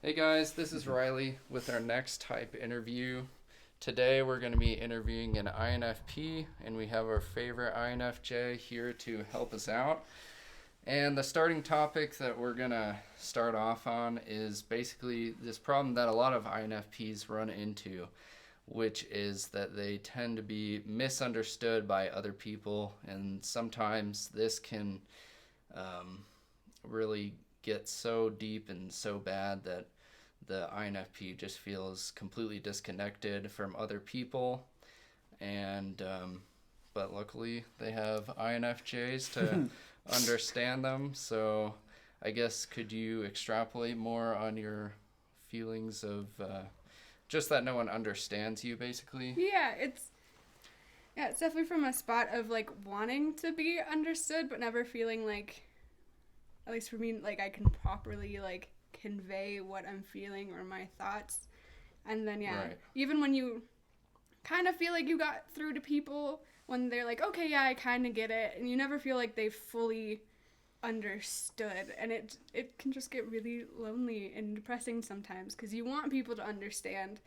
Hey guys, this is Riley with our next type interview. Today we're going to be interviewing an INFP, and we have our favorite INFJ here to help us out. And the starting topic that we're going to start off on is basically this problem that a lot of INFPs run into, which is that they tend to be misunderstood by other people, and sometimes this can really get so deep and so bad that the INFP just feels completely disconnected from other people. And but luckily they have INFJs to understand them. So I guess could you extrapolate more on your feelings of just that no one understands you, basically? Yeah, it's definitely from a spot of like wanting to be understood, but never feeling like, at least for me, like I can properly like convey what I'm feeling or my thoughts. And then Right. even when you kind of feel like you got through to people, when they're like, okay, yeah, I kind of get it, and you never feel like they fully understood, and it can just get really lonely and depressing sometimes because you want people to understand,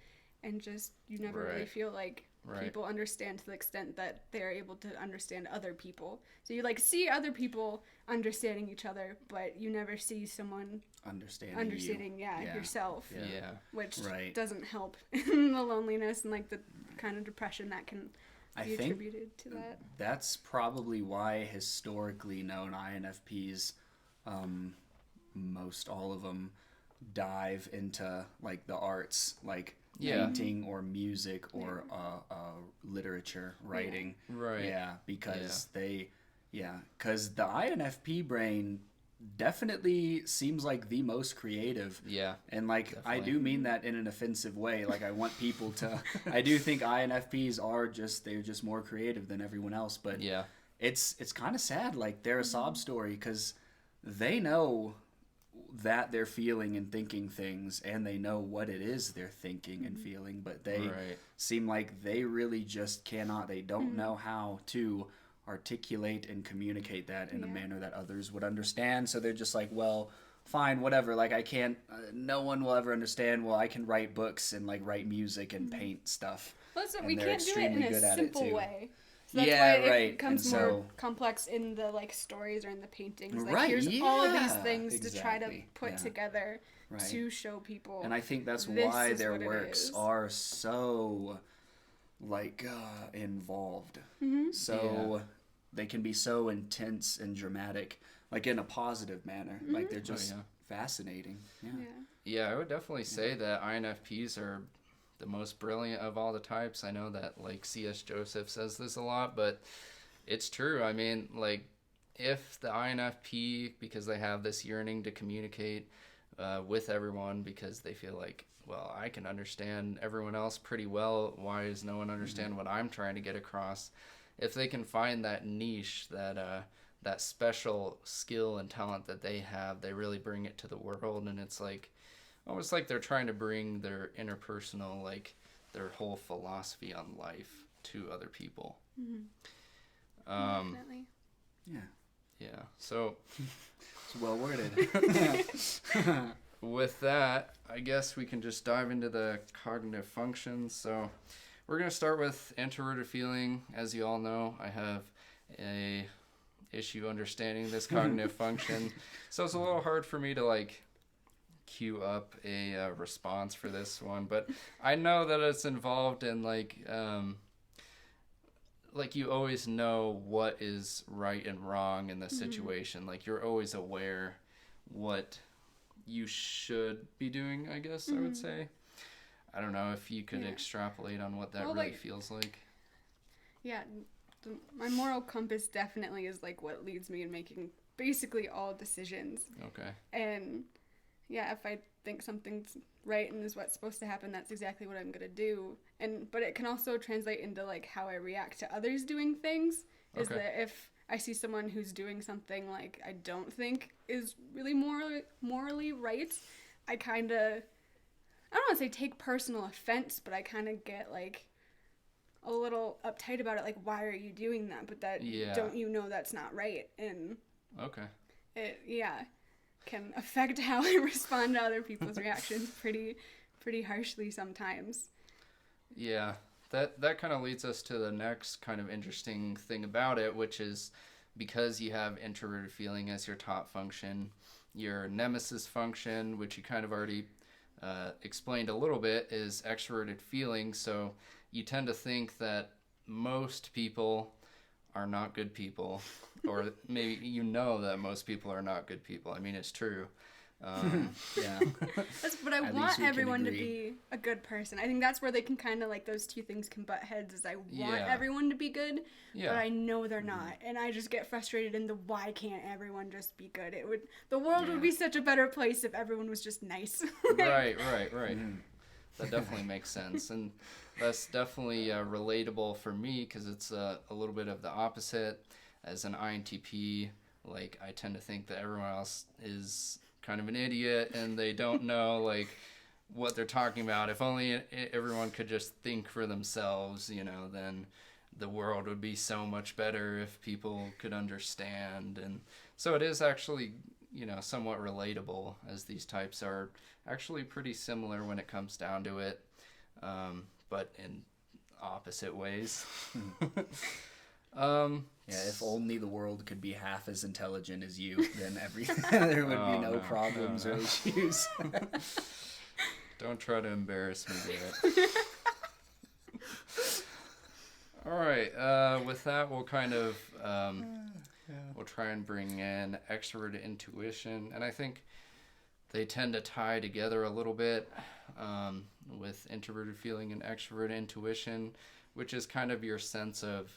and just you never really Right. feel like Right. people understand to the extent that they're able to understand other people. So you like see other people understanding each other, but you never see someone understanding yourself, Yeah. Yeah. which Right. doesn't help in the loneliness and like the kind of depression that can I be think attributed to that. that's probably why historically known INFPs, most all of them, dive into like the arts, like Yeah. painting or music or literature, writing. Right. Yeah, because because the INFP brain definitely seems like the most creative. Yeah. And like I Definitely. do mean that in an offensive way. Like I want people to I do think INFPs are they're just more creative than everyone else, but Yeah. it's kind of sad, like they're a sob story cuz they know that they're feeling and thinking things, and they know what it is they're thinking and feeling, but they Right. seem like they really just cannot, they don't know how to articulate and communicate that in a manner that others would understand. So they're just like, well, fine, whatever, like I can't no one will ever understand. Well, I can write books and like write music and paint stuff. Well, so And we they're can't do it extremely in a good at it, simple too. way. So that's Yeah, why right. it becomes And more so- complex in the like stories or in the paintings. Like Right, here's all of these yeah, things to try to exactly, put yeah. together Right. to show people. And I think that's this why is their what it works is. are so like involved. So they can be so intense and dramatic, like in a positive manner. Like they're just yeah. fascinating. Yeah. Yeah. Yeah, I would definitely say that INFPs are the most brilliant of all the types. I know that like C.S. Joseph says this a lot, but it's true. I mean, like if the INFP, because they have this yearning to communicate with everyone, because they feel like, well, I can understand everyone else pretty well. Why does no one understand what I'm trying to get across? If they can find that niche, that special skill and talent that they have, they really bring it to the world, and it's like almost like they're trying to bring their interpersonal, like their whole philosophy on life to other people. Definitely. Yeah. Yeah. So It's well worded. with that, I guess we can just dive into the cognitive functions. So we're going to start with introverted feeling. As you all know, I have a issue understanding this cognitive function. So it's a little hard for me to like queue up a response for this one, but I know that it's involved in like you always know what is right and wrong in the situation. Like you're always aware what you should be doing, I guess I would say. I don't know if you could Yeah. extrapolate on what that Well, really like- feels like. Yeah. My moral compass definitely is like what leads me in making basically all decisions. Okay. And yeah, if I think something's right and is what's supposed to happen, that's exactly what I'm gonna do. But it can also translate into like how I react to others doing things. Is Okay. that if I see someone who's doing something like I don't think is really morally right, I kind of, I don't want to say take personal offense, but I kind of get like a little uptight about it. Like, why are you doing that? But Yeah. don't you know that's not right? And Okay. can affect how I respond to other people's reactions pretty harshly sometimes. Yeah, that kind of leads us to the next kind of interesting thing about it, which is because you have introverted feeling as your top function, your nemesis function, which you kind of already explained a little bit, is extroverted feeling. So you tend to think that most people are not good people, or maybe you know that most people are not good people. I mean, it's true. Yeah. But I At least want we can everyone to agree. be a good person. I think that's where they can kind of like those two things can butt heads. Is I want Yeah. everyone to be good, Yeah. but I know they're not, and I just get frustrated in the why can't everyone just be good? The world would be such a better place if everyone was just nice. Right. That definitely makes sense, and that's definitely relatable for me because it's a little bit of the opposite. As an INTP, like I tend to think that everyone else is kind of an idiot and they don't know like what they're talking about. If only everyone could just think for themselves, then the world would be so much better if people could understand. And so it is actually, somewhat relatable, as these types are actually pretty similar when it comes down to it, but in opposite ways. Yeah, if only the world could be half as intelligent as you, then there would be no problems or issues. Don't try to embarrass me, Garrett. All right. With that, we'll kind of we'll try and bring in extroverted intuition, and I think they tend to tie together a little bit with introverted feeling and extroverted intuition, which is kind of your sense of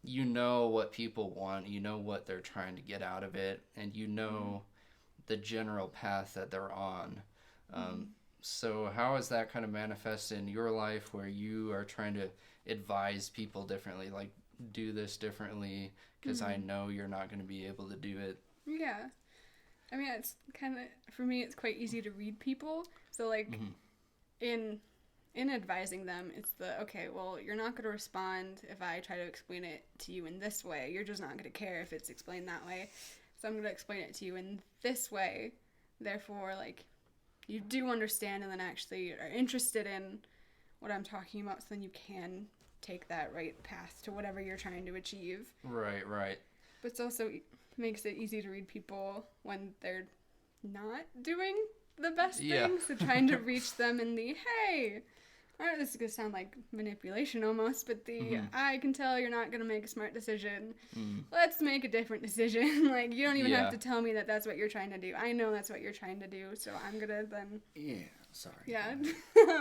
what people want, what they're trying to get out of it, and the general path that they're on. So how is that kind of manifested in your life where you are trying to advise people differently, like do this differently because I know you're not going to be able to do it? Yeah. I mean, it's kind of, for me, it's quite easy to read people. So, like, in advising them, it's okay, well, you're not going to respond if I try to explain it to you in this way. You're just not going to care if it's explained that way. So I'm going to explain it to you in this way. Therefore, like, you do understand and then actually are interested in what I'm talking about, so then you can take that right path to whatever you're trying to achieve. Right. But it's also makes it easy to read people when they're not doing the best thing. So trying to reach them in the, hey, this is going to sound like manipulation almost, but I can tell you're not going to make a smart decision. Let's make a different decision. Like, you don't even have to tell me that that's what you're trying to do. I know that's what you're trying to do, so I'm going to then... Yeah, sorry. Yeah.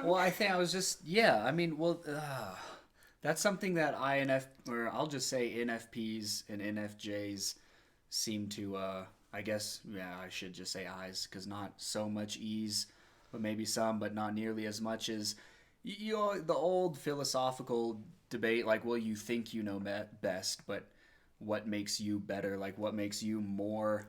Well, I think I was just, that's something that I'll just say NFPs and NFJs seem to, I should just say I's, because not so much E's, but maybe some, but not nearly as much as, the old philosophical debate, like, well, you think you know best, but what makes you better? Like, what makes you more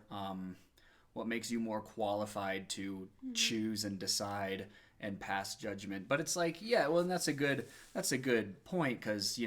qualified to choose and decide and pass judgment? But it's like, and that's a good point, because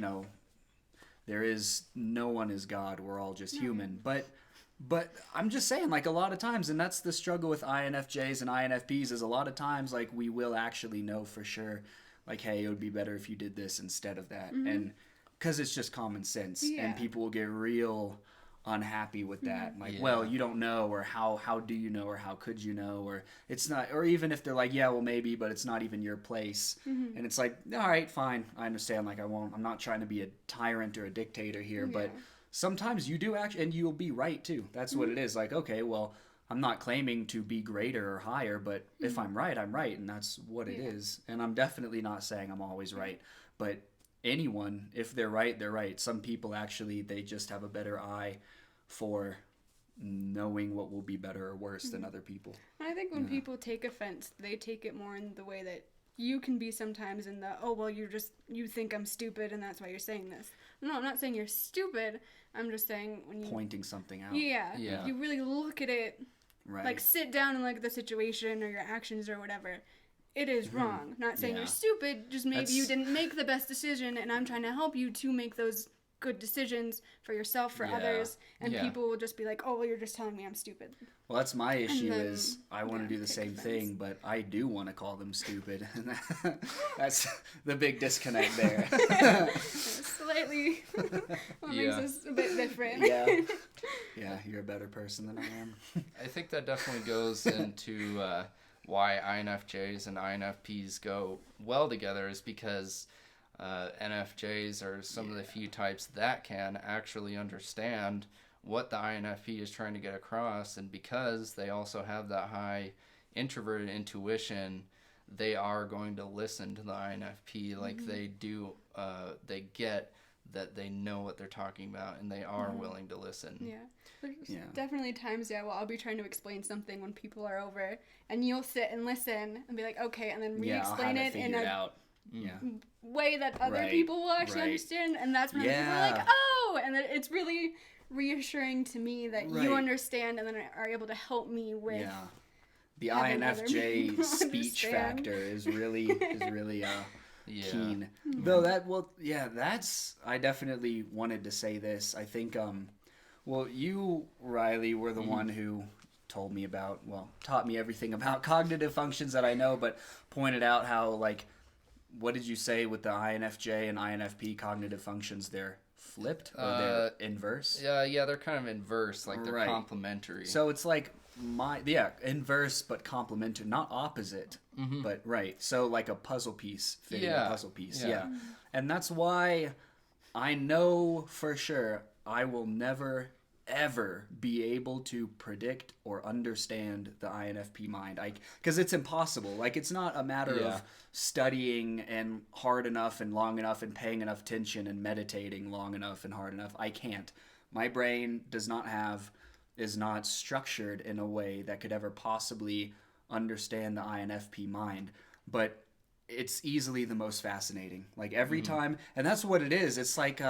there is no one is God. We're all just human. But I'm just saying, like, a lot of times, and that's the struggle with INFJs and INFPs, is a lot of times, like, we will actually know for sure, like, hey, it would be better if you did this instead of that. And because it's just common sense, and people will get real unhappy with that. Like, well, you don't know, or how do you know, or how could you know, or it's not, or even if they're like, yeah, well, maybe, but it's not even your place. And it's like, all right, fine, I understand. Like, I'm not trying to be a tyrant or a dictator here, but sometimes you do actually, and you'll be right too. That's what it is. Like, okay, well, I'm not claiming to be greater or higher, but if I'm right, I'm right, and that's what it is. And I'm definitely not saying I'm always right, but anyone, if they're right, they're right. Some people actually, they just have a better eye for knowing what will be better or worse than other people. And I think when people take offense, they take it more in the way that you can be sometimes in the, oh, well, you think I'm stupid and that's why you're saying this. No, I'm not saying you're stupid. I'm just saying when you... Pointing something out. Yeah. If you really look at it, like sit down and look at the situation or your actions or whatever, it is wrong. Not saying you're stupid, just maybe you didn't make the best decision and I'm trying to help you to make those good decisions for yourself, for Yeah. others, and Yeah. people will just be like, oh, well, you're just telling me I'm stupid. Well, that's my issue then, is I want to do the take same offense. thing, but I do want to call them stupid. And that's the big disconnect there. Slightly what Yeah. makes us a bit different. Yeah. Yeah, you're a better person than I am. I think that definitely goes into why INFJs and INFPs go well together is because NFJs are some of the few types that can actually understand what the INFP is trying to get across, and because they also have that high introverted intuition, they are going to listen to the INFP like they do. They get that they know what they're talking about, and they are willing to listen. Yeah. There's Yeah. definitely times, well, I'll be trying to explain something when people are over, and you'll sit and listen and be like, okay, and then Yeah, I'll have re-explain it it in figured a out. Yeah. way that other Right, people will actually right. understand, and that's when people are Yeah. like, oh, and then it's really reassuring to me that Right. you understand and then are able to help me with. Yeah. The having other INFJ people speech understand. factor is really Yeah. keen. Though that's I definitely wanted to say this. I think well, you, Riley, were the one who told me about, taught me everything about cognitive functions that I know, but pointed out how, like, what did you say with the INFJ and INFP cognitive functions? They're flipped or they're inverse? Yeah, they're kind of inverse, like they're Right. complementary. So it's like inverse but complementary, not opposite, but right. So like a puzzle piece fitting a puzzle piece. Yeah. And that's why I know for sure I will never ever be able to predict or understand the INFP mind. Because it's impossible. Like, it's not a matter Yeah. of studying and hard enough and long enough and paying enough attention and meditating long enough and hard enough. I can't. My brain is not structured in a way that could ever possibly understand the INFP mind. But it's easily the most fascinating. Like, every time, and that's what it is. It's like,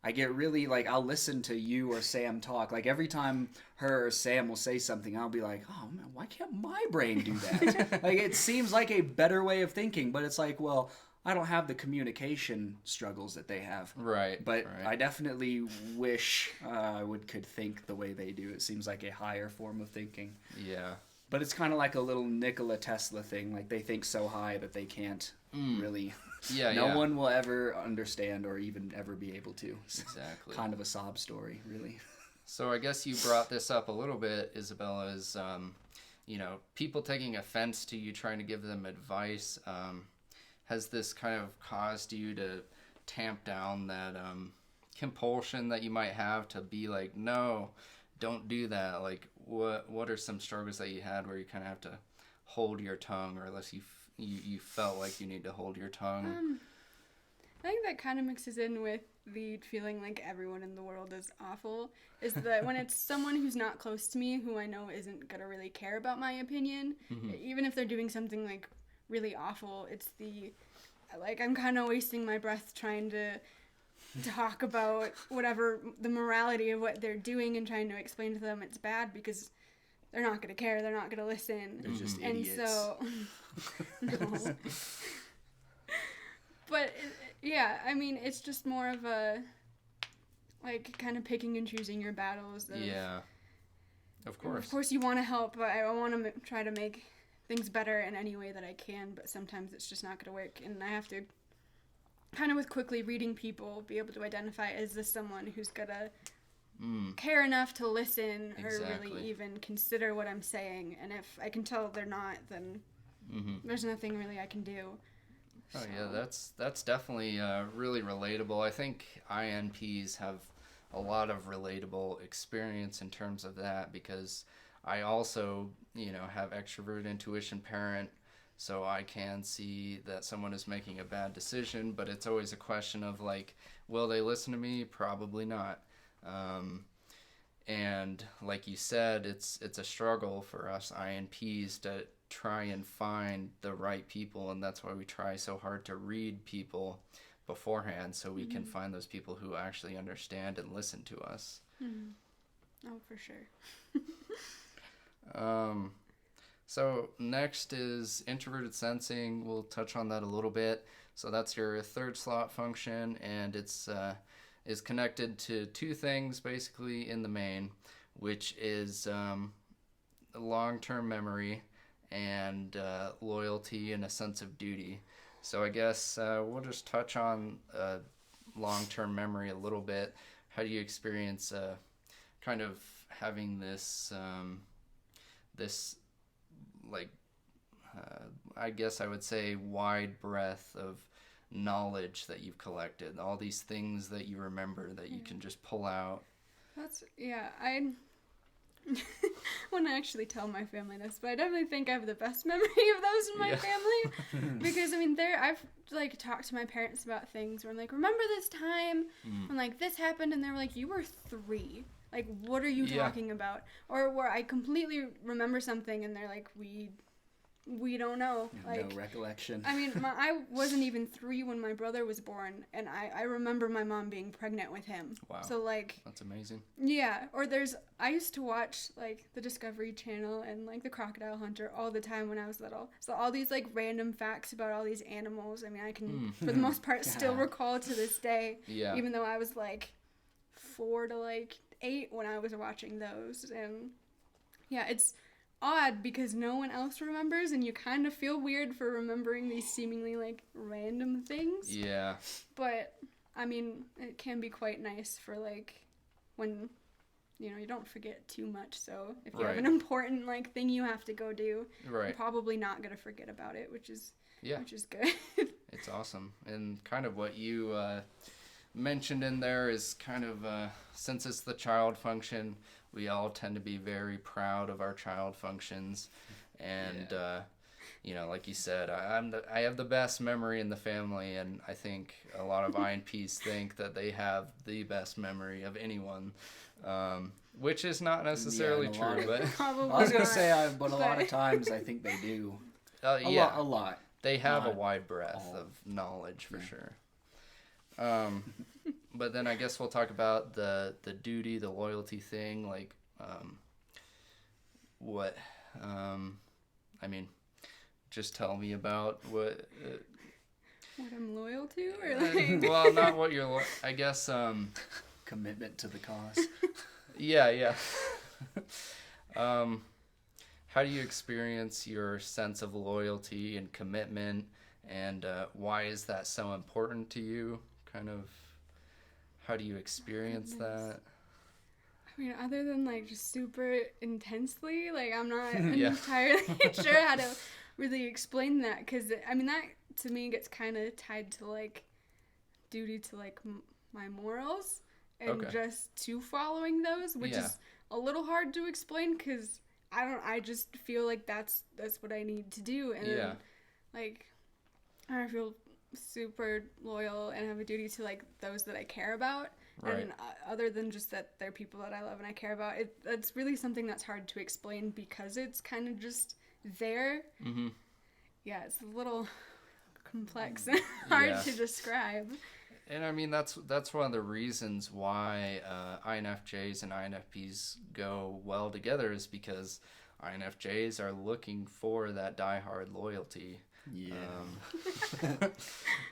I get really, like, I'll listen to you or Sam talk. Like, every time her or Sam will say something, I'll be like, oh, man, why can't my brain do that? Like, it seems like a better way of thinking, but it's like, well, I don't have the communication struggles that they have. Right. But right. I definitely wish I could think the way they do. It seems like a higher form of thinking. Yeah. But it's kind of like a little Nikola Tesla thing. Like, they think so high that they can't really... Yeah, no yeah. one will ever understand or even ever be able to. Exactly. Kind of a sob story, really. So I guess you brought this up a little bit, Isabella, is, people taking offense to you trying to give them advice. Has this kind of caused you to tamp down that compulsion that you might have to be like, no, don't do that? Like, what are some struggles that you had where you kind of have to hold your tongue, or unless you felt like you need to hold your tongue? I think that kind of mixes in with the feeling like everyone in the world is awful, is that when it's someone who's not close to me, who I know isn't going to really care about my opinion, even if they're doing something like really awful, it's like, I'm kind of wasting my breath trying to talk about whatever the morality of what they're doing and trying to explain to them it's bad, because they're not going to care, they're not going to listen. They're just And idiots. so, no. But, yeah, I mean, it's just more of a, like, kind of picking and choosing your battles. Yeah. Of course. Of course you want to help, but I want to try to make things better in any way that I can, but sometimes it's just not going to work. And I have to, kind of with quickly reading people, be able to identify, is this someone who's going to care enough to listen or Exactly. really even consider what I'm saying? And if I can tell they're not, then there's nothing really I can do. Oh yeah, that's definitely really relatable. I think INPs have a lot of relatable experience in terms of that, because I also, have extrovert intuition parent, so I can see that someone is making a bad decision, but it's always a question of, like, will they listen to me? Probably not. And like you said, it's a struggle for us INPs to try and find the right people, and that's why we try so hard to read people beforehand, so we can find those people who actually understand and listen to us. Oh, for sure. So next is introverted sensing. We'll touch on that a little bit. So that's your third slot function, and it's is connected to two things basically in the main, which is long-term memory and loyalty and a sense of duty. So I guess we'll just touch on long-term memory a little bit. How do you experience kind of having this this like I guess I would say wide breadth of knowledge that you've collected, all these things that you remember that you can just pull out? That's, yeah, I wouldn't actually tell my family this, but I definitely think I have the best memory of those in my family. Because, I mean, I've, like, talked to my parents about things where I'm like, remember this time when, like, this happened? And they were like, you were 3. Like, what are you talking about? Or where I completely remember something and they're like, we don't know. Like, no recollection. I mean, I wasn't even 3 when my brother was born, and I remember my mom being pregnant with him. Wow. So, like... That's amazing. Yeah, or I used to watch, like, the Discovery Channel and, like, the Crocodile Hunter all the time when I was little. So all these, like, random facts about all these animals, I mean, I can, for the most part, still recall to this day. Yeah. Even though I was, like, 4 to, like, 8 when I was watching those. And, yeah, it's odd because no one else remembers, and you kind of feel weird for remembering these seemingly, like, random things. Yeah. But, I mean, it can be quite nice for, like, when, you know, you don't forget too much. So if you have an important, like, thing you have to go do, you're probably not going to forget about it, which is good. It's awesome. And kind of what you mentioned in there is kind of, since it's the child function, we all tend to be very proud of our child functions. And, you know, like you said, I have the best memory in the family, and I think a lot of INPs think that they have the best memory of anyone, which is not necessarily true. But I was going to say, but a lot of times I think they do. A lot. They have a wide breadth of knowledge for sure. But then I guess we'll talk about the duty, the loyalty thing. Like, what? I mean, just tell me about what. What I'm loyal to, or like. Well, not what you're. I guess. Commitment to the cause. Yeah. How do you experience your sense of loyalty and commitment, and why is that so important to you? Kind of, how do you experience that? I mean, other than, like, just super intensely, like, I'm not entirely sure how to really explain that, because, I mean, that, to me, gets kind of tied to, like, duty to, like, my morals, and just to following those, which is a little hard to explain, because I just feel like that's what I need to do, and then, like, I feel super loyal and have a duty to, like, those that I care about, and other than just that they're people that I love and I care about, it's really something that's hard to explain because it's kind of just there. Yeah, it's a little complex and hard to describe. And I mean, that's one of the reasons why INFJs and INFPs go well together, is because INFJs are looking for that diehard loyalty.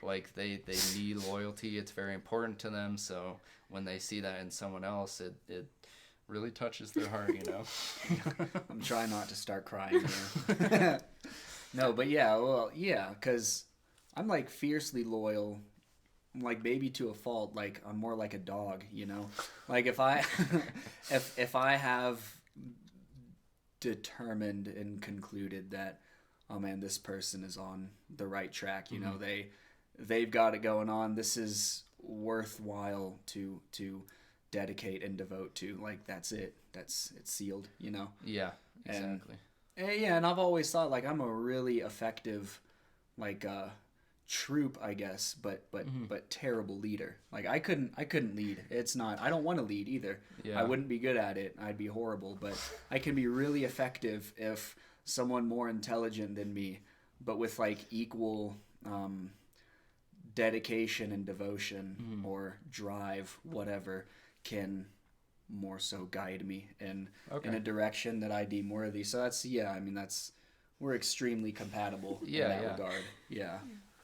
Like they need loyalty. It's very important to them. So when they see that in someone else, it really touches their heart, you know. I'm trying not to start crying here. No, but because I'm, like, fiercely loyal, like, maybe to a fault. Like, I'm more like a dog, you know. Like, if I have determined and concluded that, oh man, this person is on the right track, you know, they've got it going on, this is worthwhile to dedicate and devote to, like, that's it's sealed, you know. Yeah, exactly. And I've always thought, like, I'm a really effective, like, troop, I guess, but terrible leader. Like, I couldn't lead. I don't want to lead either. I wouldn't be good at it. I'd be horrible, but I can be really effective if someone more intelligent than me, but with, like, equal dedication and devotion or drive, whatever, can more so guide me in a direction that I deem worthy. So we're extremely compatible in that regard. Yeah.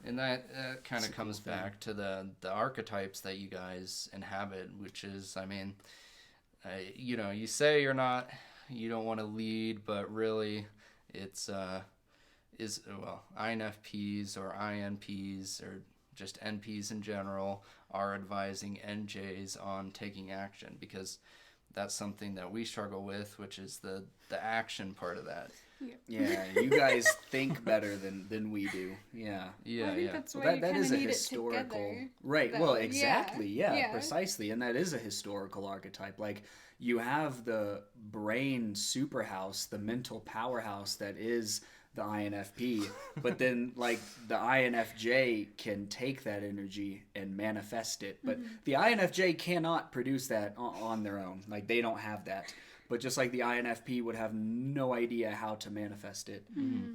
And that kind It's of a cool comes thing. back to the archetypes that you guys inhabit, which is, I mean, you know, you say you don't want to lead, but really, it's INFPs or INPs or just NPs in general are advising NJs on taking action, because that's something that we struggle with, which is the action part of that. Yeah, you guys think better than we do. Yeah. Yeah, Well, I think yeah. that's why Well, you that kind is of a need historical, it together. right? though. Well, Yeah, exactly. Yeah, yeah. precisely, and that is a historical archetype. Like you have the brain superhouse, the mental powerhouse that is the INFP, but then like the INFJ can take that energy and manifest it, but the INFJ cannot produce that on their own. Like they don't have that. But just like the INFP would have no idea how to manifest it.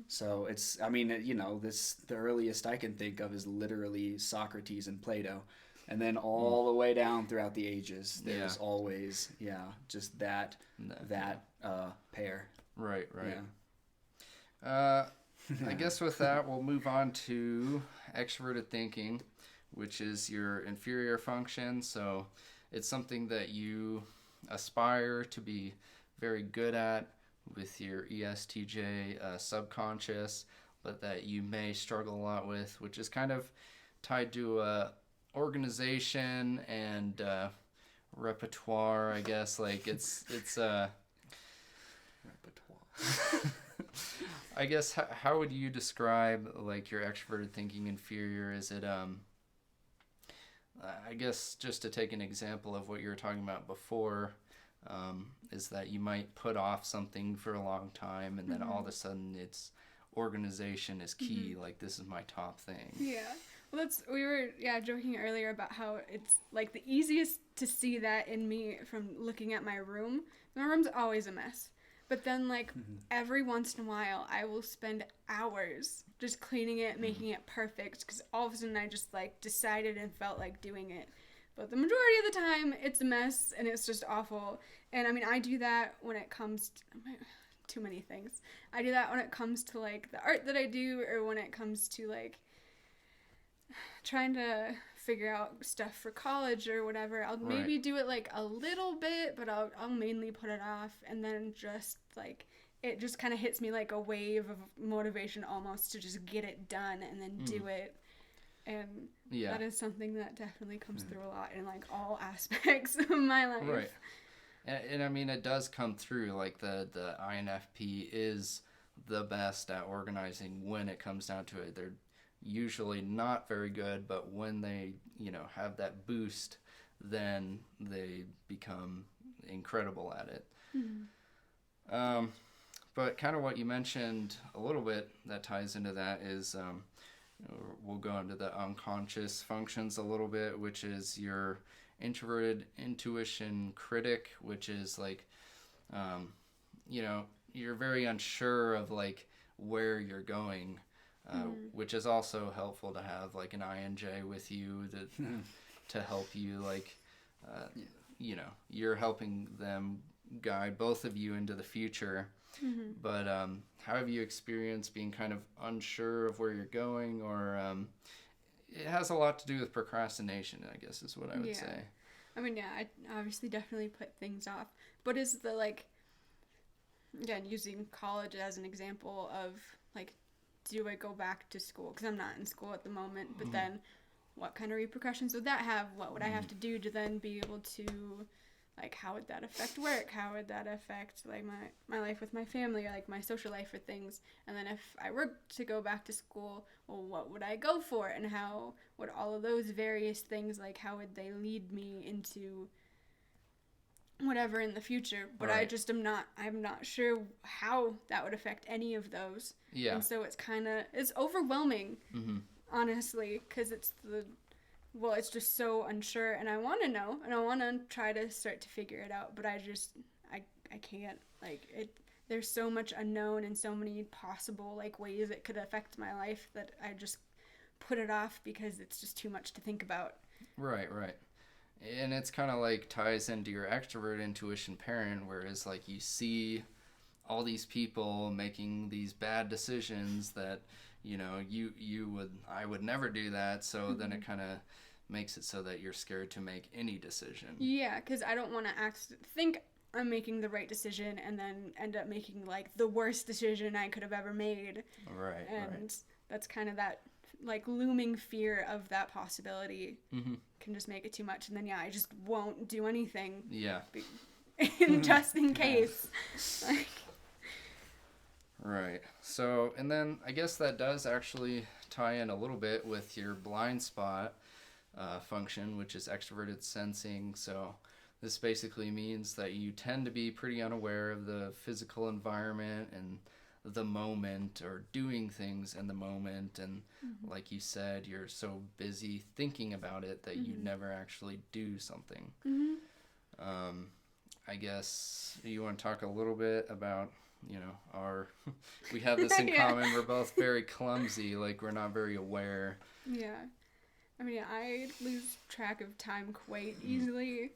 So it's, I mean, you know, the earliest I can think of is literally Socrates and Plato. And then all the way down throughout the ages, there's always, just that pair. Right, right. Yeah. I guess with that, we'll move on to extroverted thinking, which is your inferior function. So it's something that you aspire to be very good at with your ESTJ subconscious, but that you may struggle a lot with, which is kind of tied to organization and repertoire, I guess. Like it's Repertoire. I guess how would you describe like your extroverted thinking inferior? Is it I guess just to take an example of what you were talking about before, is that you might put off something for a long time, and then all of a sudden it's organization is key. Like, this is my top thing. Yeah. Well, we were joking earlier about how it's like the easiest to see that in me from looking at my room. My room's always a mess. But then, like, every once in a while, I will spend hours just cleaning it, making it perfect, because all of a sudden I just, like, decided and felt like doing it. But the majority of the time, it's a mess, and it's just awful. And, I mean, I do that when it comes to too many things. I do that when it comes to, like, the art that I do, or when it comes to, like, trying to figure out stuff for college or whatever. I'll maybe do it like a little bit, but I'll mainly put it off, and then just like it just kind of hits me like a wave of motivation almost to just get it done and then do it. And that is something that definitely comes through a lot in like all aspects of my life. Right. And I mean, it does come through, like the INFP is the best at organizing when it comes down to it. They're usually not very good, but when they, have that boost, then they become incredible at it. But kind of what you mentioned a little bit that ties into that is, we'll go into the unconscious functions a little bit, which is your introverted intuition critic, which is like, you're very unsure of like where you're going. Which is also helpful to have like an INJ with you to help you, like, you're helping them guide both of you into the future. But how have you experienced being kind of unsure of where you're going, or it has a lot to do with procrastination, I guess is what I would say. I mean, I obviously definitely put things off, but is the like, again, using college as an example of like, do I go back to school? Because I'm not in school at the moment, but then what kind of repercussions would that have? What would I have to do to then be able to, like, how would that affect work? How would that affect, like, my life with my family, or, like, my social life or things? And then if I were to go back to school, well, what would I go for? And how would all of those various things, like, how would they lead me into whatever in the future? But Right. I'm not sure how that would affect any of those. Yeah. And so it's overwhelming, honestly, because it's just so unsure, and I want to know, and I want to try to start to figure it out, but I can't, like, there's so much unknown and so many possible, like, ways it could affect my life that I just put it off because it's just too much to think about. Right. And it's kind of like ties into your extrovert intuition parent, whereas like you see all these people making these bad decisions that, you know, I would never do that. So then it kind of makes it so that you're scared to make any decision. Yeah, because I don't want to think I'm making the right decision and then end up making like the worst decision I could have ever made. Right. And that's kind of that like looming fear of that possibility can just make it too much. And then, yeah, I just won't do anything. Yeah. Just in case. Like, right. So, and then I guess that does actually tie in a little bit with your blind spot function, which is extroverted sensing. So this basically means that you tend to be pretty unaware of the physical environment and the moment, or doing things in the moment, and like you said, you're so busy thinking about it that you never actually do something. I guess you want to talk a little bit about, you know, we have this in common, we're both very clumsy, like we're not very aware. Yeah. I mean, I lose track of time quite easily,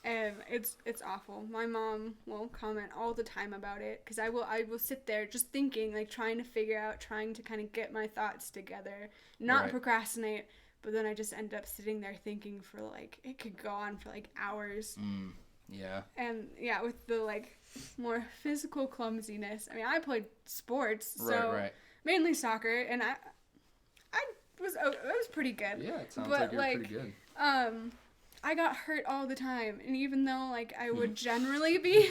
and it's awful. My mom will comment all the time about it, because I will sit there just thinking, like trying to kind of get my thoughts together, not procrastinate, but then I just end up sitting there thinking for like, it could go on for like hours. Yeah. And yeah, with the like more physical clumsiness, I mean, I played sports, so mainly soccer, and I was pretty good. Yeah, it sounds like you're pretty good. I got hurt all the time, and even though like I would generally be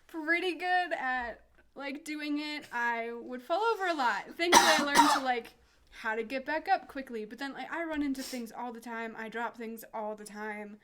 pretty good at like doing it, I would fall over a lot. Thankfully, I learned to like how to get back up quickly, but then like I run into things all the time. I drop things all the time.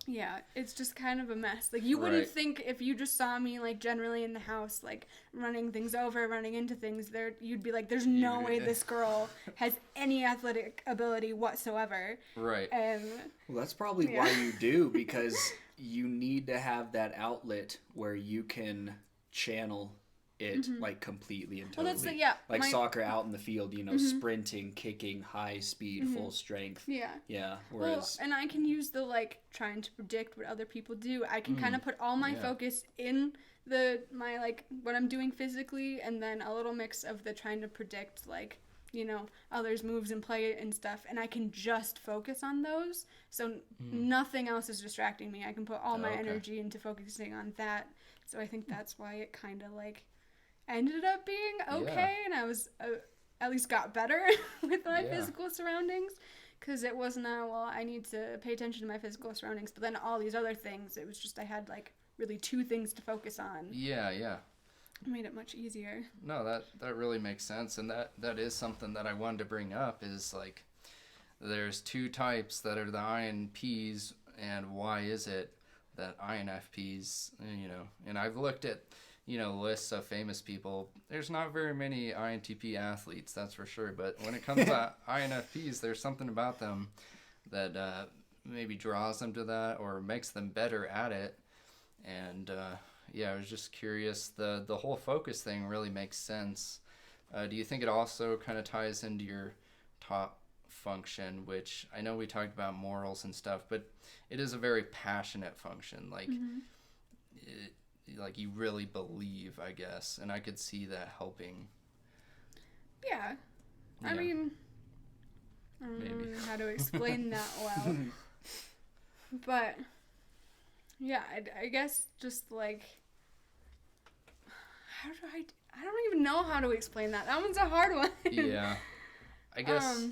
Yeah, it's just kind of a mess. Like, you wouldn't think, if you just saw me, like, generally in the house, like, running things over, running into things, you'd be like, there's no way this girl has any athletic ability whatsoever. Right. And well, that's probably why you do, because you need to have that outlet where you can channel it, like, completely and totally. Well, that's like soccer out in the field, you know, sprinting, kicking, high speed, full strength. Yeah. Whereas, well, and I can use the, like, trying to predict what other people do. I can kind of put all my focus in what I'm doing physically, and then a little mix of the trying to predict, like, you know, others' moves and play and stuff, and I can just focus on those, so nothing else is distracting me. I can put all my energy into focusing on that, so I think that's why it kind of, like, ended up being okay, and I was at least got better with my physical surroundings, because it wasn't I need to pay attention to my physical surroundings, but then all these other things, it was just I had like really two things to focus on. Yeah. It made it much easier. No, that really makes sense, and that is something that I wanted to bring up, is like there's two types that are the INPs, and why is it that INFPs, you know, and I've looked at, you know, lists of famous people. There's not very many INTP athletes, that's for sure. But when it comes to INFPs, there's something about them that maybe draws them to that or makes them better at it. And I was just curious. The whole focus thing really makes sense. Do you think it also kind of ties into your top function, which I know we talked about morals and stuff, but it is a very passionate function. Like, like you really believe, I guess, and I could see that helping. Yeah. I mean, I don't know how to explain that well. But, yeah, I guess just like, I don't even know how to explain that. That one's a hard one. Yeah. I guess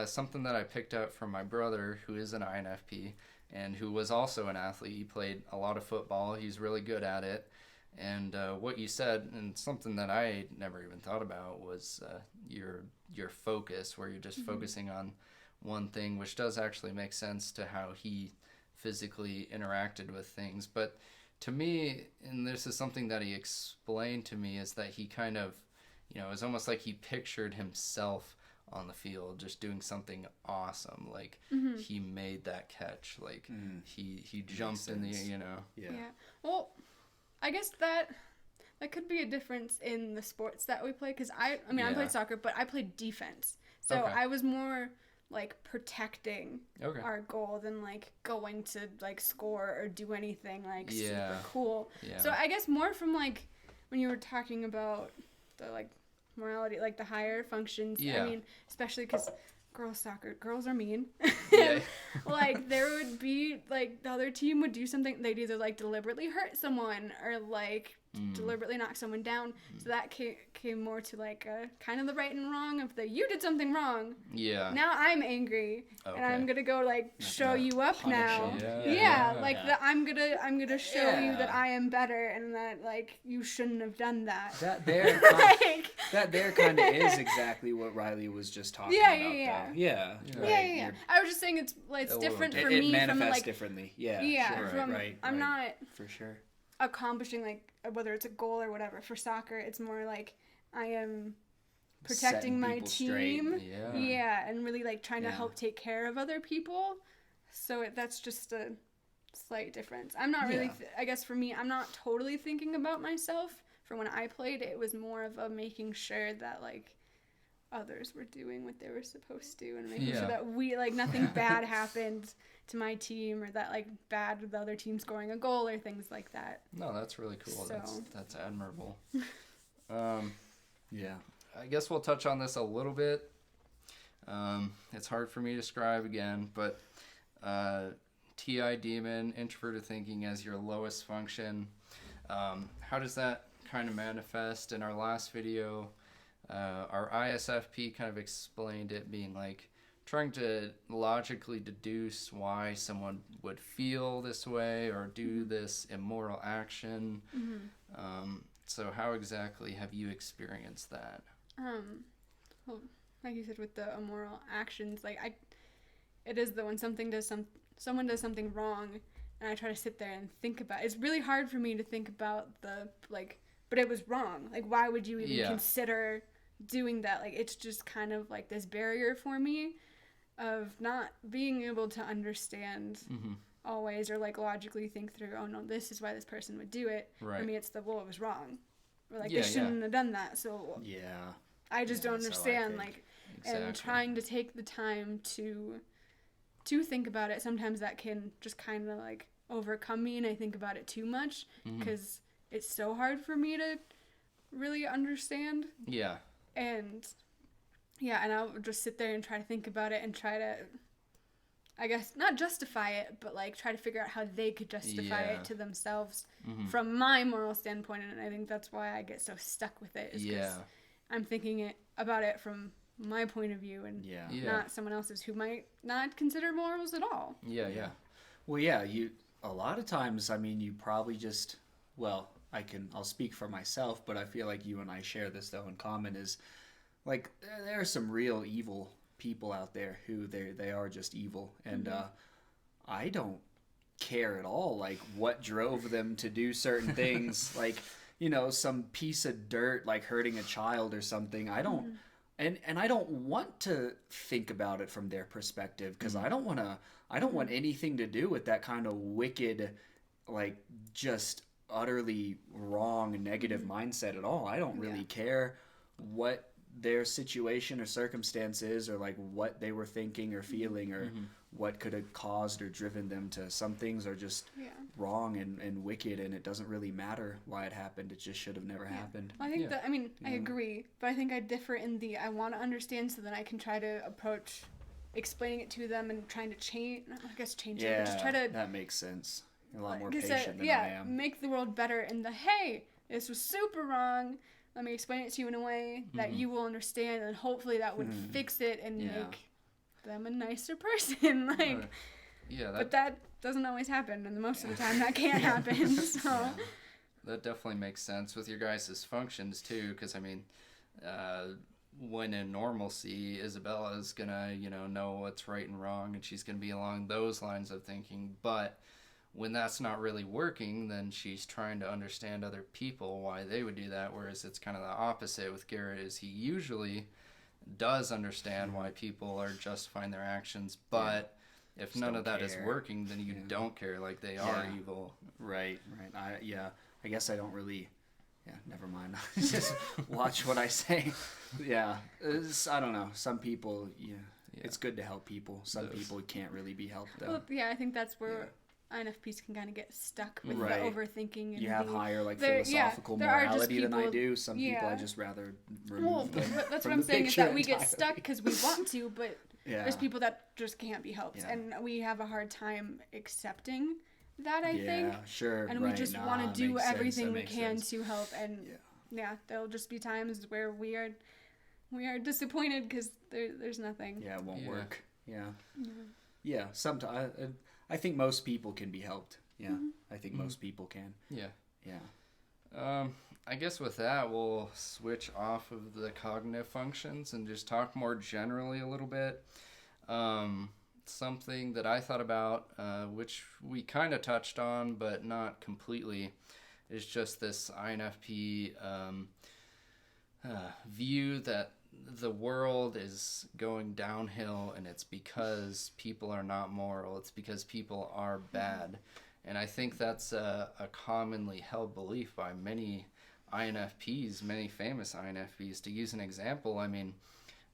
something that I picked up from my brother, who is an INFP, and who was also an athlete. He played a lot of football. He's really good at it. And what you said, and something that I never even thought about, was your focus, where you're just focusing on one thing, which does actually make sense to how he physically interacted with things. But to me, and this is something that he explained to me, is that he kind of, you know, it was almost like he pictured himself on the field just doing something awesome, like he made that catch, like he jumped in the, you know. Yeah. Well, I guess that could be a difference in the sports that we play, because I played soccer, but I played defense, so I was more like protecting Okay. our goal than like going to like score or do anything like Yeah. super cool. Yeah. So I guess more from like when you were talking about the like morality, like the higher functions. Yeah. I mean, especially because girls soccer, girls are mean. Yeah. Like there would be like the other team would do something, they'd either like deliberately hurt someone or like deliberately knock someone down. So that came more to like kind of the right and wrong of the you did something wrong. Yeah. Now I'm angry and Okay. I'm gonna go like show gonna you up punish now. you. Yeah, like Yeah. that I'm gonna show you that Yeah. I am better and that like you shouldn't have done that. That there, Like, that there kind of is exactly what Riley was just talking Yeah, about. yeah, though. Yeah. Yeah. right. yeah. You're- I was just saying it's A little different for It me from manifests like differently. Yeah. yeah, Sure. from right. I'm right. not For sure. accomplishing like whether it's a goal or whatever. For soccer, it's more like I am protecting Setting my people straight. team. Yeah. Yeah, and really like trying to Yeah. help take care of other people. So that's just a slight difference. I'm not really, Yeah. I guess for me, I'm not totally thinking about myself. For when I played, it was more of a making sure that like others were doing what they were supposed to and making Yeah. sure that we like nothing bad happened to my team or that like bad with the other team scoring a goal or things like that. No, that's really cool. So- That's admirable. Yeah. I guess we'll touch on this a little bit. It's hard for me to describe again, but TI demon, introverted thinking as your lowest function. How does that kind of manifest? In our last video, our ISFP kind of explained it being like trying to logically deduce why someone would feel this way or do this immoral action. So how exactly have you experienced that? Well, like you said with the immoral actions, like it is the when someone does something wrong, and I try to sit there and think about. It's really hard for me to think about the like, but it was wrong. Like, why would you even Yeah. consider doing that? Like, it's just kind of like this barrier for me of not being able to understand always or like logically think through. Oh no, this is why this person would do it. Right. For me, it's it was wrong. Or like Yeah, they shouldn't have done that. So Yeah. I just Yeah, don't that's how I understand, think. like, Exactly. and trying to take the time to think about it. Sometimes that can just kind of like overcome me, and I think about it too much because it's so hard for me to really understand. Yeah. And yeah, and I'll just sit there and try to think about it and try to, I guess, not justify it, but like try to figure out how they could justify Yeah. it to themselves from my moral standpoint. And I think that's why I get so stuck with it. Is 'cause Yeah. I'm thinking about it from my point of view and Yeah. Yeah. not someone else's who might not consider morals at all. Yeah. Yeah. Well, yeah, a lot of times, I mean, you probably just, well, I'll speak for myself, but I feel like you and I share this though in common is like there are some real evil people out there who they are just evil, and I don't care at all like what drove them to do certain things, like some piece of dirt like hurting a child or something. I don't. And I don't want to think about it from their perspective because I don't want anything to do with that kind of wicked, like just utterly wrong negative mindset at all. I don't really care what their situation or circumstance is or like what they were thinking or feeling or what could have caused or driven them to. Some things are just wrong and wicked, and it doesn't really matter why it happened. It just should have never happened. Well, I think Yeah. that, I mean, I agree, but I think I differ in I want to understand so then I can try to approach explaining it to them and trying to change it, but just try to that makes sense. You're a lot more like I patient said, than I am. make the world better in the, hey, this was super wrong. Let me explain it to you in a way that you will understand, and hopefully that would fix it and Yeah. make them a nicer person. Like, Yeah. but that doesn't always happen, and most of the time that can't happen. So, That definitely makes sense with your guys' functions too, because I mean, when in normalcy, Isabella's gonna know what's right and wrong, and she's gonna be along those lines of thinking. But when that's not really working, then she's trying to understand other people why they would do that. Whereas it's kind of the opposite with Garrett, is he usually does understand why people are justifying their actions, but if none don't of that is care. working, then you don't care, like they are Yeah. evil. Right. I guess I don't really. Yeah, never mind. Just watch what I say. Yeah, I don't know. Some people, It's good to help people. Some Yes. people can't really be helped though. Well, yeah, I think that's where INFPs can kind of get stuck with Right. the overthinking. And You have the, higher like there- yeah, philosophical there are just morality than I people- do. Some people I yeah. just rather Well, remove them. that's what from I'm the saying is picture that we get entirely. stuck because we want to, but Yeah. there's people that just can't be helped, Yeah. and we have a hard time accepting that. I think, Sure. and right. we just Nah, want to do makes sense. everything That we makes can sense. to help, and Yeah. yeah, there'll just be times where we are disappointed because there's nothing. Yeah, it won't Yeah. work. Yeah. Yeah. Yeah. Sometimes I think most people can be helped. Yeah. Mm-hmm. I think most people can. Yeah. Yeah. I guess with that, we'll switch off of the cognitive functions and just talk more generally a little bit. Something that I thought about, which we kind of touched on, but not completely, is just this INFP view that the world is going downhill, and it's because people are not moral. It's because people are bad. And I think that's a commonly held belief by many INFPs, many famous INFPs. To use an example, I mean,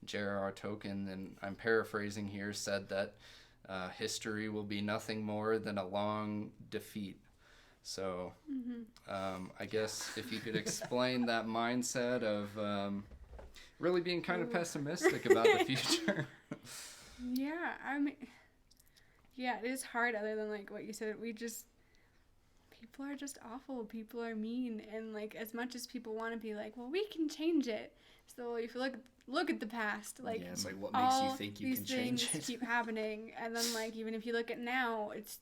J.R.R. Tolkien, and I'm paraphrasing here, said that history will be nothing more than a long defeat. So I guess if you could explain that mindset of really being kind of pessimistic about the future. Yeah, I mean, yeah, it is hard. Other than like what you said, people are just awful. People are mean, and like as much as people want to be like, well, we can change it. So if you look at the past, like yeah. It's like what makes you all think you these can change things it? keep happening, and then like even if you look at now, it's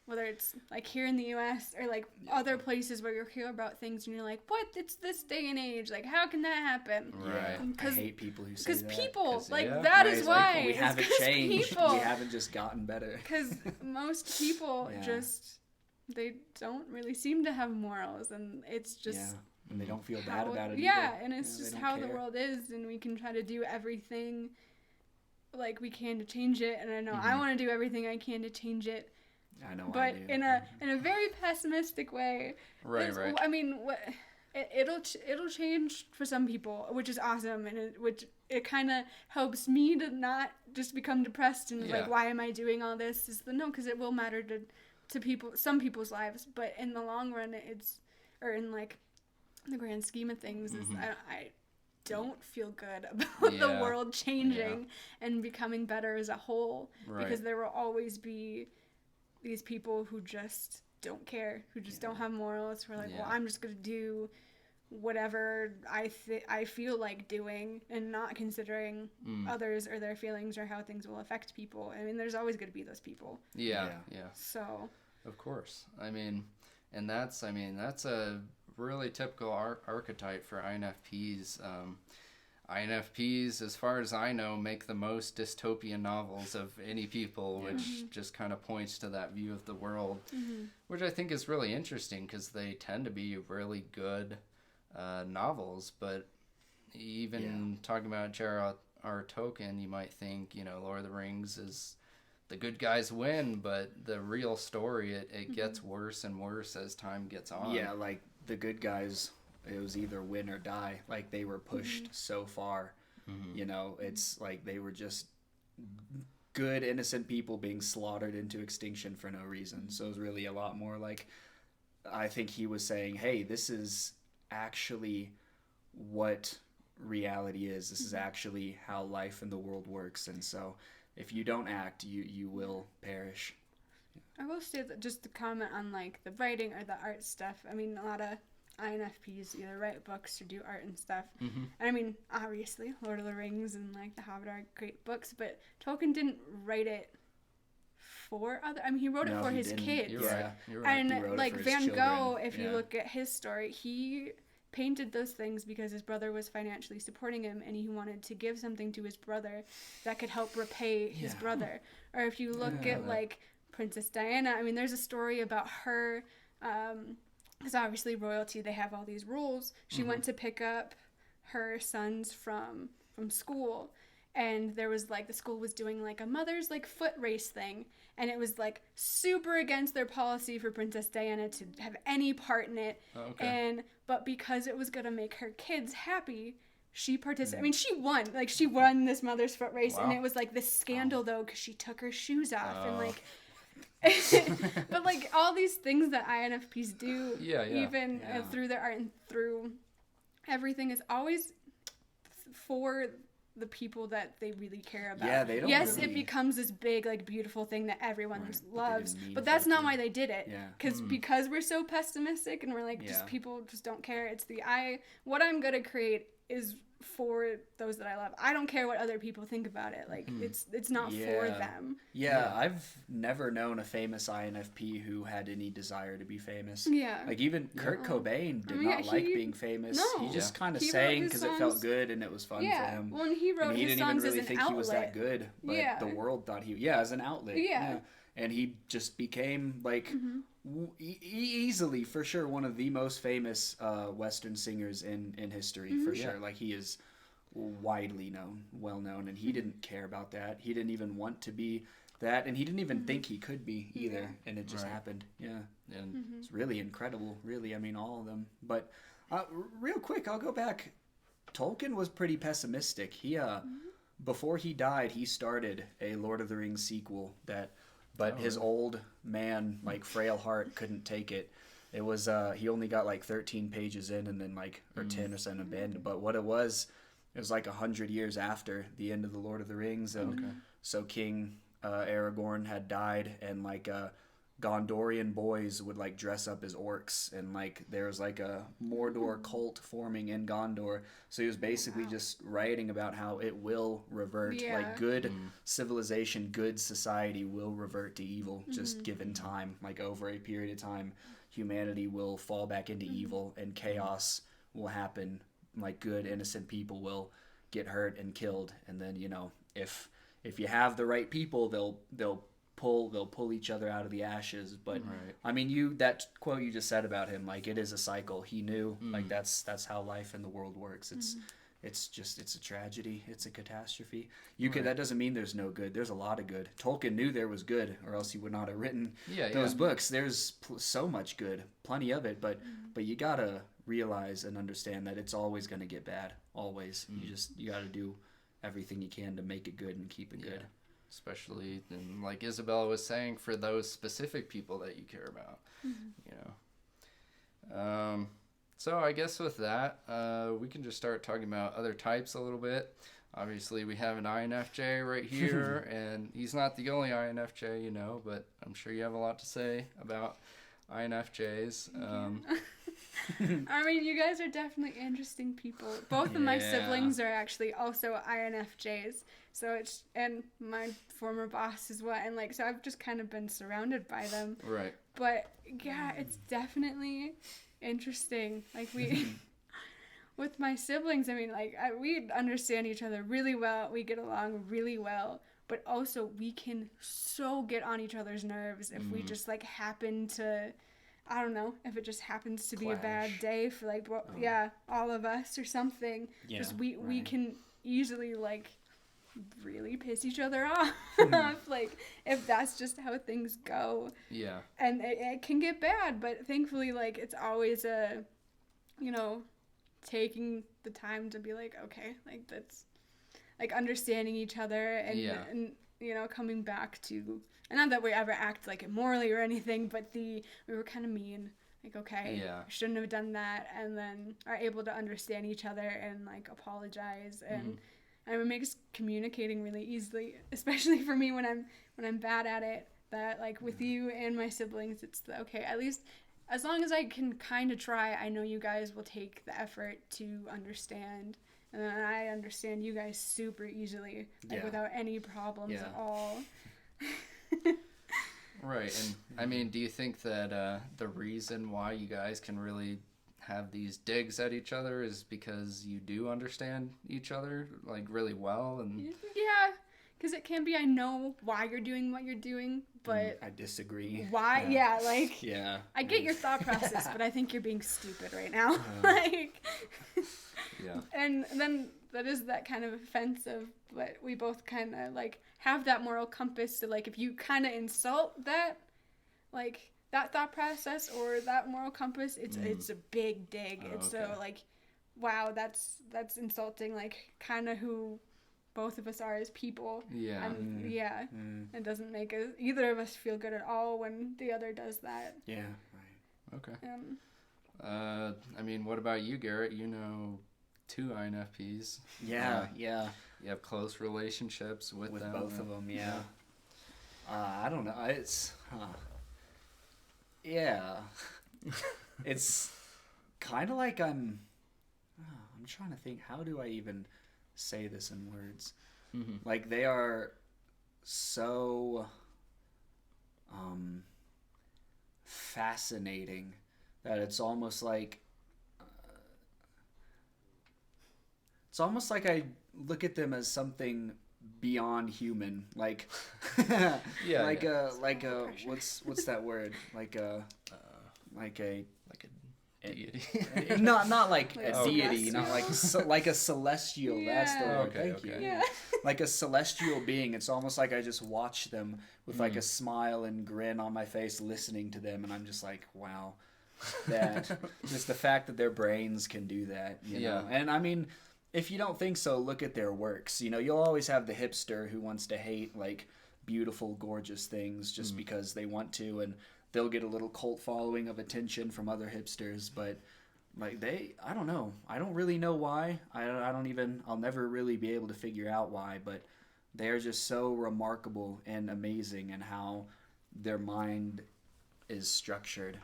whether it's like here in the U.S. or like other places where you hear about things and you're like, what? It's this day and age. Like, how can that happen? Right. I hate people who say Because that. people, 'Cause, like yeah. that Right, is it's why like, we it's haven't 'cause changed. People. We haven't just gotten better. Because most people Yeah. they don't really seem to have morals, and it's just yeah. And they don't feel bad how, about it yeah, either. and it's Yeah, they just don't how the care. world is, and we can try to do everything like we can to change it. And I know I want to do everything I can to change it, I know. but I do. in a very pessimistic way. Right, It's- right. I mean, it'll change for some people, which is awesome, and it kind of helps me to not just become depressed and Yeah. like, why am I doing all this? Because it will matter to people, some people's lives, but in the long run, or in like the grand scheme of things, is I don't feel good about the Yeah. world changing and becoming better as a whole, Right. because there will always be these people who just don't care, who just don't have morals, who are like, well, Yeah. I'm just gonna do whatever I feel like doing, and not considering others or their feelings or how things will affect people. I mean, there's always going to be those people. Yeah, Yeah. yeah. So Of course. I mean, that's a really typical archetype for INFPs. INFPs, as far as I know, make the most dystopian novels of any people, which just kind of points to that view of the world, which I think is really interesting because they tend to be really good novels. But even talking about J.R.R. Tolkien, you might think, Lord of the Rings is the good guys win, but the real story, it gets worse and worse as time gets on. Yeah, like the good guys, it was either win or die. Like they were pushed so far. It's like they were just good, innocent people being slaughtered into extinction for no reason. So it was really a lot more like, I think he was saying, hey, this is actually what reality is. This is actually how life in the world works. And so if you don't act, you will perish. I will say that, just to comment on like the writing or the art stuff, I mean, a lot of INFPs either write books or do art and stuff. And I mean, obviously, Lord of the Rings and like The Hobbit are great books, but Tolkien didn't write it for other. I mean, he wrote it No, for he his didn't. kids. You're right. You're right. And He wrote it like for his Van Gogh, children. if you Yeah. look at his story, he painted those things because his brother was financially supporting him, and he wanted to give something to his brother that could help repay his Yeah. brother. Or if you look Yeah. at like Princess Diana, I mean, there's a story about her, because obviously royalty, they have all these rules. She went to pick up her sons from school, and there was like, the school was doing like a mother's like foot race thing, and it was like super against their policy for Princess Diana to have any part in it. Okay. But because it was gonna make her kids happy, she participated. I mean, she won. Like, she won this mother's foot race, and Wow. it was like this scandal though, because she took her shoes off and Oh. like. But like all these things that INFPs do, Yeah. even Yeah. through their art and through everything, is always for the people that they really care about. Yeah, they don't Yes, really- it becomes this big, like, beautiful thing that everyone Right, but they loves, didn't mean but for that's it not to. why they did it. Yeah. Because we're so pessimistic and we're like, Yeah. just people just don't care. It's what I'm gonna create is for those that I love. I don't care what other people think about it. Like, it's not for Yeah. them. Yeah, I've never known a famous INFP who had any desire to be famous. Yeah. Like even Kurt Cobain did not yeah, like he- being famous. no. He just kind of He wrote sang his because it songs- felt good and it was fun for Yeah. him. Well, and he wrote And he his didn't even songs really as an think outlet. he was that good, but Yeah. the world thought as an outlet. Yeah. And he just became like easily, for sure, one of the most famous Western singers in history, for sure. Like, he is widely known, well known, and he didn't care about that. He didn't even want to be that, and he didn't even think he could be either, and it just Right. happened. Yeah. And It's really incredible, really. I mean, all of them. But real quick, I'll go back. Tolkien was pretty pessimistic. He before he died, he started a Lord of the Rings sequel but his old man, like, frail heart couldn't take it. It was he only got like 13 pages in, and then like, or 10 or something abandoned. But what it was like 100 years after the end of the Lord of the Rings, and so King Aragorn had died, and like Gondorian boys would like dress up as orcs, and like there was like a Mordor cult forming in Gondor. So he was basically just writing about how it will revert. Yeah. Like, good civilization, good society will revert to evil, just given time. Like, over a period of time, humanity will fall back into evil, and chaos will happen. Like, good innocent people will get hurt and killed, and then, you know, if you have the right people, they'll pull each other out of the ashes. But Right. I mean, that quote you just said about him, like, it is a cycle. He knew, like, that's how life in the world works. It's a tragedy. It's a catastrophe. That doesn't mean there's no good. There's a lot of good. Tolkien knew there was good, or else he would not have written those books. There's so much good, plenty of it, but you gotta realize and understand that it's always gonna get bad. Always. You gotta do everything you can to make it good and keep it good. especially, and like Isabella was saying, for those specific people that you care about, you know. So I guess with that, we can just start talking about other types a little bit. Obviously, we have an INFJ right here, and he's not the only INFJ, you know, but I'm sure you have a lot to say about INFJs. I mean, you guys are definitely interesting people. Both of my Yeah. siblings are actually also INFJs. So and my former boss as well. And like, so I've just kind of been surrounded by them. Right. But yeah, it's definitely interesting. Like, with my siblings, I mean, like, we understand each other really well. We get along really well. But also, we can so get on each other's nerves if we just, like, happen to, I don't know, if it just happens to be a bad Clash. day for, like, all of us or something. Yeah, Just we right. can easily, like, really piss each other off. Like, if that's just how things go. Yeah. And it can get bad, but thankfully, like, it's always taking the time to be like, okay, like, that's, like, understanding each other and, Yeah. and coming back to, and not that we ever act, like, immorally or anything, but we were kind of mean. Like, okay, Yeah. I shouldn't have done that, and then are able to understand each other and, like, apologize, and it makes communicating really easily, especially for me when I'm bad at it. That, like, with you and my siblings, it's okay. At least as long as I can kind of try, I know you guys will take the effort to understand, and then I understand you guys super easily, like, Yeah. without any problems Yeah. at all. Right. And I mean, do you think that the reason why you guys can really have these digs at each other is because you do understand each other, like, really well? And Yeah, because it can be, I know why you're doing what you're doing, but I disagree. why? Yeah, like, Yeah. I get your thought process, but I think you're being stupid right now. Like, yeah. and then that is that kind of offensive, but we both kind of, like, have that moral compass to, like, if you kind of insult that, like, that thought process or that moral compass, it's a big dig. Oh, It's okay. so, like, wow, that's insulting. Like, kind of who both of us are as people. Yeah. And yeah, it doesn't make either of us feel good at all when the other does that. Yeah, right. Okay. Um, I mean, what about you, Garrett? You know 2 INFPs. Yeah, yeah. You have close relationships with them. both of them, yeah. I don't know. It's yeah. It's kind of like I'm trying to think, how do I even say this in words? Mm-hmm. Like, they are so fascinating that it's almost like I look at them as something beyond human, like Yeah, like yeah. a what's that word, like a Deity. not like Like a a deity, not like a celestial. That's the Yeah. word. Okay, Thank okay. you. yeah. Like a celestial being. It's almost like I just watch them with like a smile and grin on my face, listening to them, and I'm just like, wow, that just the fact that their brains can do that. You know? Yeah. And I mean, if you don't think so, look at their works. You know, you'll always have the hipster who wants to hate like beautiful, gorgeous things just because they want to, and they'll get a little cult following of attention from other hipsters, but like I don't know. I don't really know why. I'll never really be able to figure out why, but they're just so remarkable and amazing in how their mind is structured.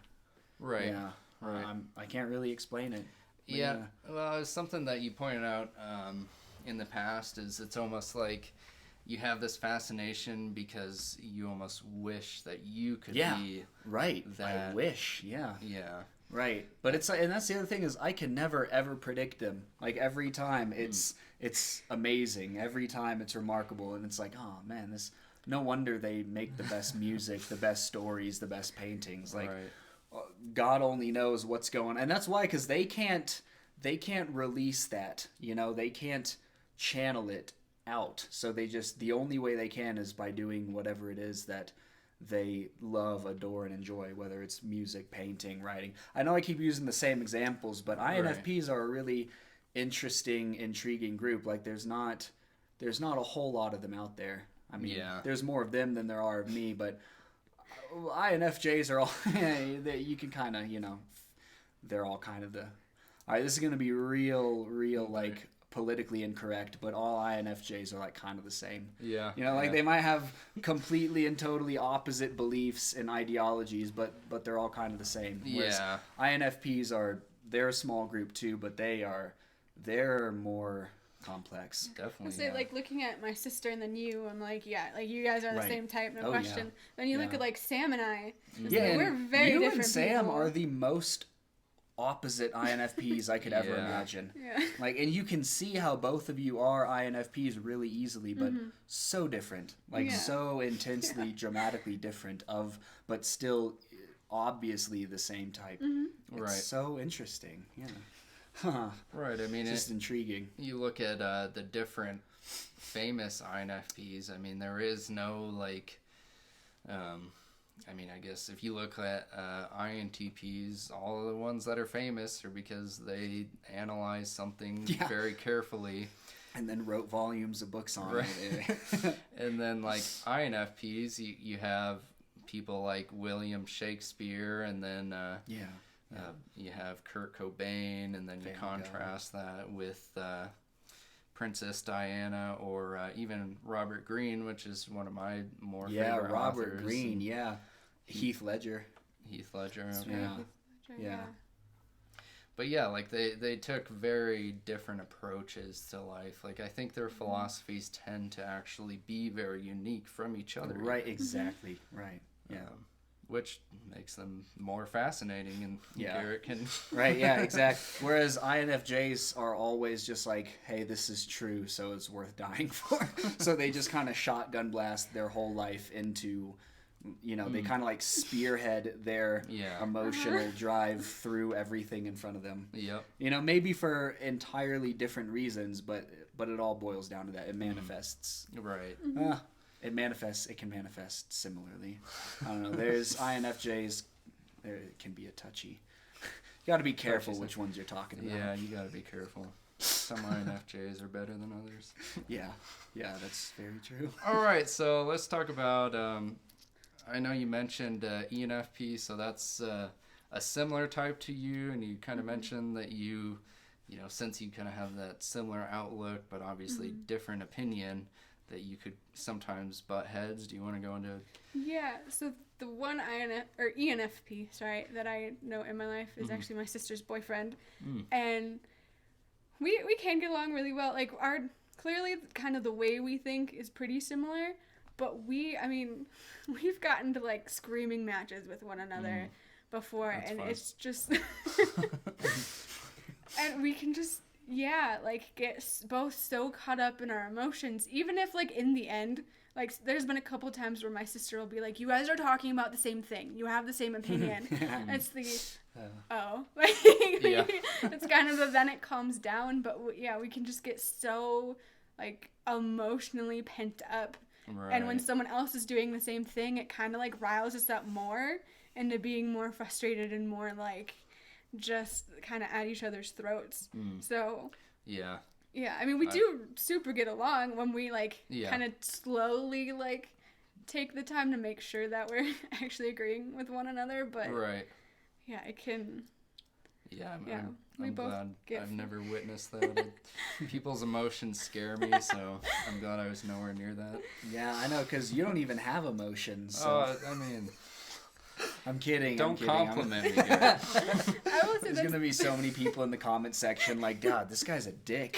Right. Yeah. Right. I can't really explain it. But Yeah. Well, it's something that you pointed out in the past is it's almost like you have this fascination because you almost wish that you could Yeah. be Right. I that. wish. Yeah. Yeah. Right. But it's and that's the other thing is I can never ever predict them. Like every time it's amazing. Every time it's remarkable, and it's like, oh man, this no wonder they make the best music, the best stories, the best paintings. Like Right. God only knows what's going, and that's why, because they can't release that. You know, they can't channel it out. So the only way they can is by doing whatever it is that they love, adore, and enjoy, whether it's music, painting, writing. I know I keep using the same examples, but INFPs are a really interesting, intriguing group. Like there's not a whole lot of them out there. I mean, there's more of them than there are of me, but INFJs are all you can kind of, you know, they're all kind of the. All right, this is gonna be real like politically incorrect, but all INFJs are like kind of the same. Yeah. You know, like they might have completely and totally opposite beliefs and ideologies, but they're all kind of the same. Whereas Yeah. INFPs they're a small group too, but they're more complex. I Definitely. say, Yeah. like, looking at my sister and then you, I'm like, yeah, like, you guys are the Right. same type, no Oh, question. yeah. Then you look Yeah. at, like, Sam and I. It's Yeah, like, and we're very you different and Sam people. are the most opposite INFPs I could ever Yeah. imagine. Yeah. Like, and you can see how both of you are INFPs really easily, but so different, like Yeah. so intensely, dramatically different but still obviously the same type. It's Right. so interesting. Yeah. Huh. Right. I mean, It's just intriguing. you look at the different famous INFPs. I mean, there is no like. I mean, I guess if you look at INTPs, all of the ones that are famous are because they analyze something Yeah. very carefully. And then wrote volumes of books on Right. it. And then like INFPs, you have people like William Shakespeare, and then Yeah. you have Kurt Cobain, and then you Van contrast that with Princess Diana, or even Robert Greene, which is one of my more Yeah, favorite Robert authors, Greene. and Yeah. Heath Ledger. Heath Ledger. Okay. Yeah. Yeah. But yeah, like they took very different approaches to life. Like I think their philosophies tend to actually be very unique from each other. Right. Exactly. Right. Yeah. Which makes them more fascinating, and Yeah. Garrett can Right, yeah, exactly. Whereas INFJs are always just like, hey, this is true, so it's worth dying for. So they just kind of shotgun blast their whole life into, you know, they kind of like spearhead their Yeah. emotional drive through everything in front of them. Yep. You know, maybe for entirely different reasons, but it all boils down to that. It manifests. Right. It can manifest similarly. I don't know. There's INFJs. It can be a touchy. got to be careful Touchy which ones you're talking about. Yeah, you gotta be careful. Some INFJs are better than others. Yeah, that's very true. All right, so let's talk about. I know you mentioned ENFP, so that's a similar type to you, and you kind of mentioned that you know, since you kind of have that similar outlook, but obviously different opinion, that you could sometimes butt heads. Do you want to go into? Yeah, so the one ENFP, sorry, that I know in my life is actually my sister's boyfriend, and we can get along really well. Like clearly kind of the way we think is pretty similar, but we've gotten to like screaming matches with one another before, That's and fun. it's just and we can just like get both so caught up in our emotions, even if like in the end, like there's been a couple times where my sister will be like, you guys are talking about the same thing, you have the same opinion. It's the like Yeah. it's kind of the then it calms down, but we can just get so like emotionally pent up, Right. and when someone else is doing the same thing, it kind of like riles us up more into being more frustrated and more like just kind of at each other's throats. So Yeah. I mean, we do super get along when we like Yeah. kind of slowly like take the time to make sure that we're actually agreeing with one another, but Right. yeah, it can. Yeah, Yeah, we I'm both glad get- I've never witnessed that. People's emotions scare me, so I'm glad I was nowhere near that. Yeah, I know, because you don't even have emotions. So. I mean, I'm kidding. don't I'm kidding. compliment me, guys. I will say There's gonna be so many people in the comment section like, God, this guy's a dick.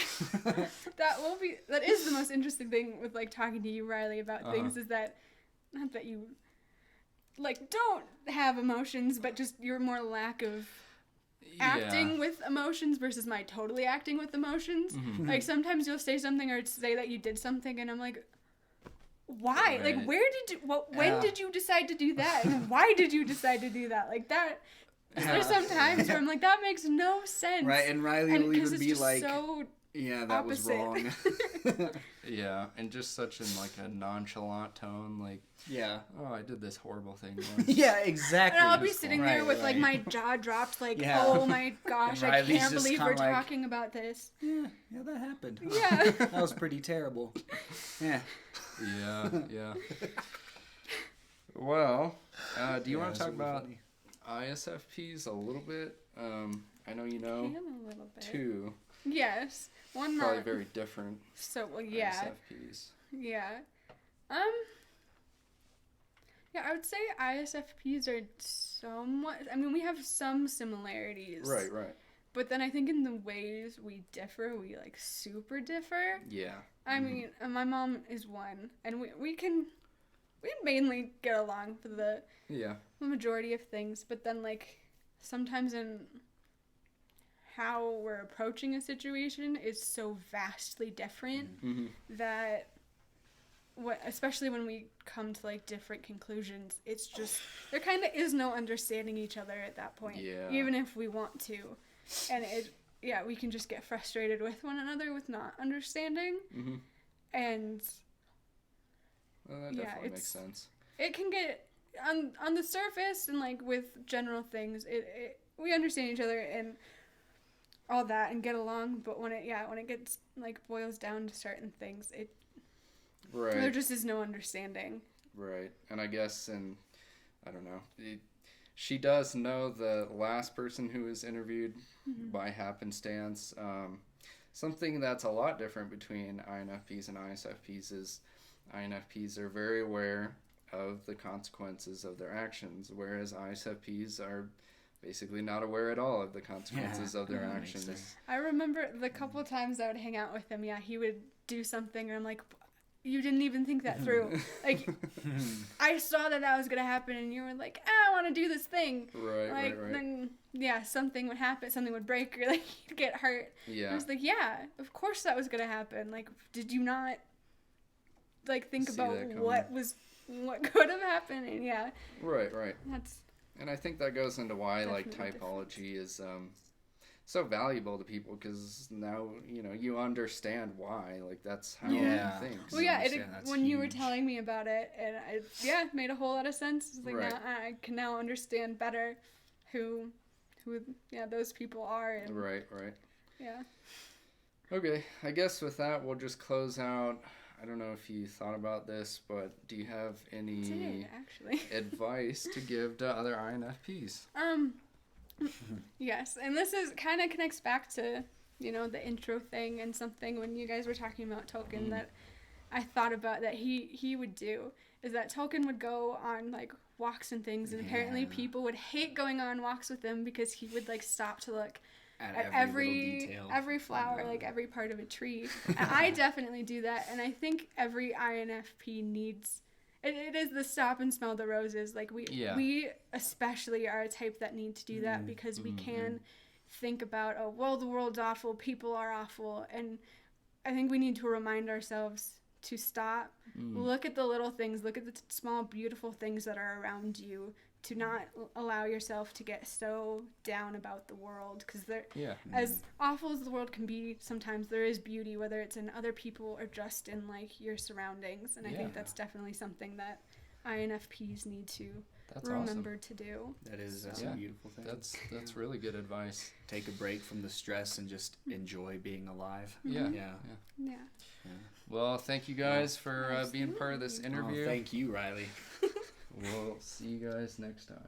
that is the most interesting thing with like talking to you, Riley, about things, is that not that you like don't have emotions, but just your more lack of acting with emotions versus my totally acting with emotions. Like sometimes you'll say something or say that you did something, and I'm like, why? Right. Like, where did you? When did you decide to do that? And why did you decide to do that? Like that. There's some times where I'm like, that makes no sense. Right, and Riley will 'cause even it's be just like, so yeah, that was opposite. wrong. Yeah, and just such in like a nonchalant tone, like, Yeah. oh, I did this horrible thing once. Yeah, exactly. And I'll be sitting there Right, with like right. my jaw dropped, like, Yeah. oh my gosh, And I Riley's can't just believe we're kinda like- talking about this. Yeah, that happened. Yeah. That was pretty terrible. Yeah. Yeah. Well, do you want that's to talk really about funny. ISFPs a little bit? I know you I know am a little bit. two, Yes. One probably not. very different So, well, yeah. ISFPs. Yeah. Yeah, I would say ISFPs are somewhat. I mean, we have some similarities. Right. But then I think in the ways we differ, we like super differ. Yeah. I mean, my mom is one, and we mainly get along for the Yeah. majority of things, but then like sometimes in how we're approaching a situation is so vastly different that especially when we come to like different conclusions, it's just there kind of is no understanding each other at that point. Yeah. Even if we want to, and we can just get frustrated with one another with not understanding, and Well, that Yeah, definitely makes it's- sense. it can get on the surface and like with general things, we understand each other and all that and get along, but when it gets like boils down to certain things, there Right. just is no understanding. Right. And I guess, and I don't know, she does know the last person who was interviewed by happenstance. Something that's a lot different between INFPs and ISFPs is INFPs are very aware of the consequences of their actions, whereas ISFPs are basically not aware at all of the consequences of their that makes actions. sense. I remember the couple times I would hang out with him, he would do something and I'm like, you didn't even think that through. Like, I saw that was going to happen and you were like, I want to do this thing. Right. Then, something would happen, something would break, or like you'd get hurt. I Yeah. was like, of course that was going to happen. Like, did you not, like, think See about that coming. what could have happened? And Right. that's, And I think that goes into why like Definitely typology is so valuable to people, because now you understand why, like that's how Yeah. he thinks. well, that's when you were huge. telling me about it, and it made a whole lot of sense. It's like, Right. now I can now understand better who who those people are, and Right. yeah. Okay, I guess with that, we'll just close out. I don't know if you thought about this, but do you have any Did actually advice to give to other INFPs? Yes, and this is kind of connects back to the intro thing, and something when you guys were talking about Tolkien that I thought about that he would do is that Tolkien would go on like walks and things, and apparently people would hate going on walks with him because he would like stop to look at every little detail. every flower, like every part of a tree. And I definitely do that, and I think every INFP needs. It is the stop and smell the roses. Like we especially are a type that need to do that because we can think about, oh well, the world's awful, people are awful, and I think we need to remind ourselves to stop, look at the little things, look at the small beautiful things that are around you, to not allow yourself to get so down about the world, because as awful as the world can be, sometimes there is beauty, whether it's in other people or just in like your surroundings, and I think that's definitely something that INFPs need to remember to do. That's a beautiful thing. That's really good advice. Take a break from the stress and just enjoy being alive. Yeah. Well, thank you guys for being part of this interview. Thank you, Riley. We'll see you guys next time.